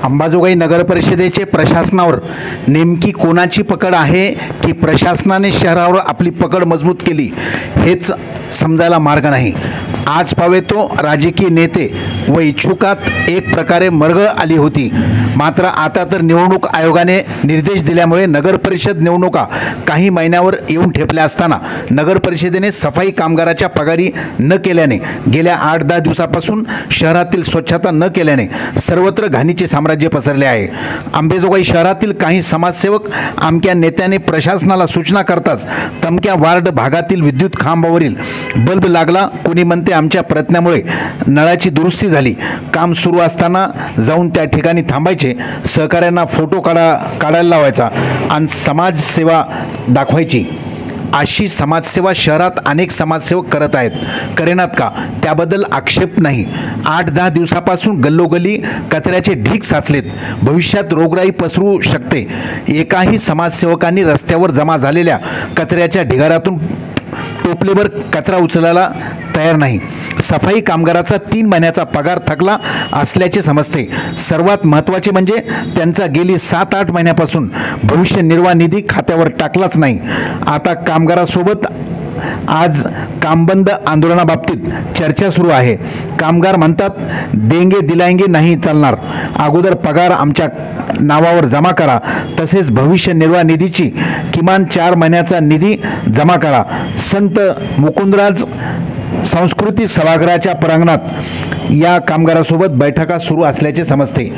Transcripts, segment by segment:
अंबाजोगाई नगर परिषदेचे प्रशासनावर नेमकी कोणाची पकड आहे की प्रशासनाने शहरावर आपली पकड मजबूत केली हेच समजायला मार्ग नाही। आज पावे तो राजकीय नेते व इच्छुकात एक प्रकारे मरगळ आली होती। मात्र आता तर निवडणूक आयोगाने निर्देश दिल्यामुळे नगर परिषद निवडणुका काही महिन्यावर येऊन ठेपल्या असताना नगर परिषदेने सफाई कामगाराच्या पगारी न केल्याने गेल्या 8-10 दिवसापासून शहरातील स्वच्छता न केल्याने सर्वत्र घाणीचे साम्राज्य पसरले आहे। अंबाजोगाई शहरातील काही समाजसेवक आमक्या नेत्याने प्रशासनाला सूचना करताच तमक्या वार्ड भागातील विद्युत खांबावरील बल्ब लागला। कोणी म्हणते आमच्या प्रयत्नामुळे नळाची दुरुस्ती झाली। काम सुरू असताना जाऊन त्या ठिकाणी थांबायचे, सहकाऱ्यांना फोटो काढायला लावायचा आणि समाजसेवा दाखवायची। अशी समाजसेवा शहरात अनेक समाजसेवक करत आहेत, करेनात का त्याबद्दल आक्षेप नाही। 8-10 दिवसापासून गल्लोगल्ली कचऱ्याचे ढीग साचलेत, भविष्यात रोगराई पसरू शकते। एकाही समाजसेवकांनी रस्त्यावर जमा झालेल्या कचऱ्याच्या ढिगाऱ्यातून टोपलेभर कचरा उचलायला तयार नाही। सफाई कामगाराचा 3 महिन्याचा पगार थकला असल्याचे समजते। सर्वात महत्त्वाचे म्हणजे त्यांचा गेली 7-8 महिन्यापासून भविष्य निर्वाह निधी खात्यावर टाकलाच नाही। आता कामगारासोबत आज कामबंद आंदोलनाबाबतीत चर्चा सुरू आहे। कामगार म्हणतात देंगे दिलाएंगे नाही चालणार, अगोदर पगार आमच्या नावावर जमा करा, तसेच भविष्य निर्वाह निधीची किमान 4 महिन्याचा निधी जमा करा। संत मुकुंदराज सांस्कृतिक सभागृहाच्या प्रांगणात या कामगारासोबत बैठका सुरू असल्याचे समजते।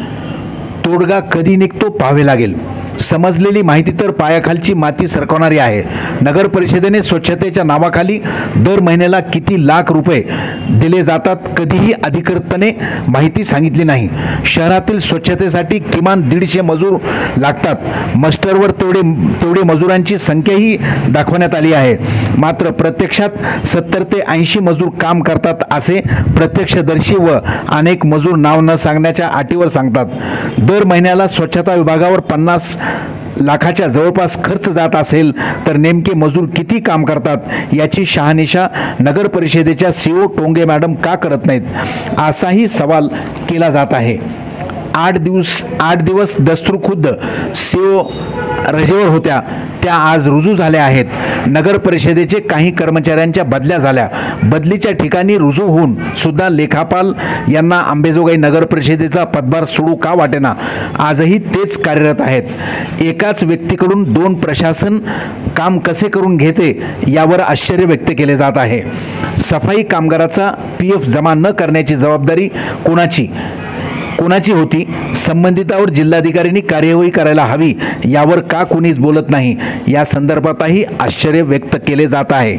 तोडगा कधी निघतो पाहावे लागेल। समजलेली माहिती तर पायाखालची माती सरकवणारी आहे। नगर परिषदेने स्वच्छतेच्या नावाखाली दर महिन्याला किती लाख रुपये दिले जातात कधीही अधिकृतपणे माहिती सांगितली नाही। शहरातील स्वच्छतेसाठी किमान 150 मजूर लागतात। मस्टरवर तेवढे मजुरांची संख्याही दाखवण्यात आली आहे, मात्र प्रत्यक्षात 70 ते 80 मजूर काम करतात असे प्रत्यक्षदर्शी व अनेक मजूर नाव न सांगण्याच्या अटीवर सांगतात। दर महिन्याला स्वच्छता विभागावर 50 लाखाच्या जवळपास खर्च जात असेल तर नेमके मजूर किती काम करतात याची शहानिशा नगर परिषदेच्या CO टोंगे मॅडम का करत नाहीत असाही सवाल केला जात आहे। 8 दिवस दस्तूरखुद्द CO रजेवर होत्या, त्या आज रुजू झाल्या आहेत। नगर परिषदेचे काही कर्मचाऱ्यांच्या बदल्या झाल्या, बदलीच्या ठिकाणी रुजू होऊन सुद्धा लेखापाल यांना अंबाजोगाई नगर परिषदेचा पदभार सोडू का वाटेना, आजही तेच कार्यरत आहेत। एकाच व्यक्तीकडून 2 प्रशासन काम कसे करून घेते यावर आश्चर्य व्यक्त केले जात आहे। सफाई कामगाराचा PF जमा न करण्याची जबाबदारी कोणाची होती? संबंधितावर जिल्हाधिकाऱ्यांनी कार्यवाही करायला हवी, यावर का कोणीच बोलत नाही या संदर्भातही आश्चर्य व्यक्त केले जात आहे।